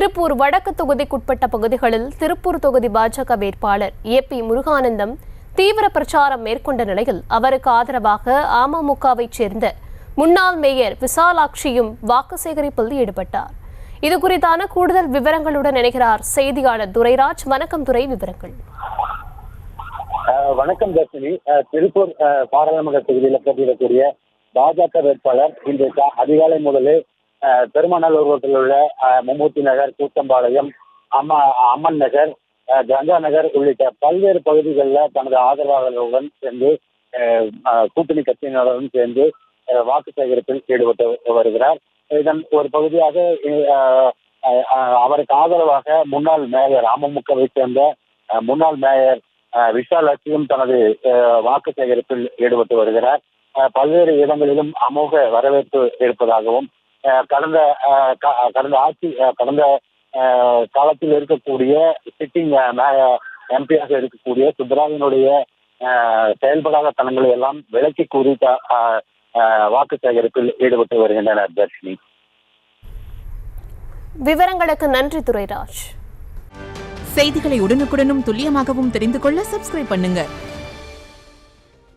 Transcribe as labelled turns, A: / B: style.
A: திருப்பூர் வடக்கு தொகுதிக்குட்பட்ட பகுதிகளில் திருப்பூர் தொகுதி பாஜக வேட்பாளர் ஏபி முருகானந்தம் தீவிர பிரச்சாரம் மேற்கொண்ட நிலையில் அவருக்கு ஆதரவாக அமமுகவைச் சேர்ந்த முன்னாள் மேயர் விசாலாட்சியும் வாக்கு சேகரிப்பில் ஈடுபட்டார். இது குறித்தான கூடுதல் விவரங்களுடன் இணைகிறார் செய்தியாளர் துரைராஜ். வணக்கம் துரை, விவரங்கள்.
B: வணக்கம் தர்ஷினி. திருப்பூர் பாராளுமன்ற தொகுதியில் போட்டியிடக்கூடிய பாஜக வேட்பாளர் இன்று அதிகாலை முதலே பெருமாநல்லூர் ரோட்டில் உள்ள மும்மூர்த்தி நகர், கூத்தம்பாளையம், அம்மன் நகர், கங்கா நகர் உள்ளிட்ட பல்வேறு பகுதிகளில் தனது ஆதரவாளர்களுடன் சேர்ந்து கூட்டணி கட்சியினருடன் சேர்ந்து வாக்கு சேகரிப்பில் ஈடுபட்டு வருகிறார். இதன் ஒரு பகுதியாக அவருக்கு ஆதரவாக முன்னாள் மேயர், அமமுகவை சேர்ந்த முன்னாள் மேயர் விசாலாட்சியும் தனது வாக்கு சேகரிப்பில் ஈடுபட்டு வருகிறார். பல்வேறு இடங்களிலும் அமோக வரவேற்பு இருப்பதாகவும் கடந்த காலத்தில் இருக்கக்கூடிய சிட்டிங் எம்பியாக இருக்கக்கூடிய சுப்ராயனுடைய செயல்படாத தனங்களை எல்லாம் விலக்கி கூறி வாக்கு சேகரிப்பில் ஈடுபட்டு வருகின்றனர். தர்ஷினி,
A: விவரங்களுக்கு நன்றி துரைராஜ்.
C: செய்திகளை உடனுக்குடனும் துல்லியமாகவும் தெரிந்து கொள்ள சப்ஸ்கிரைப் பண்ணுங்க.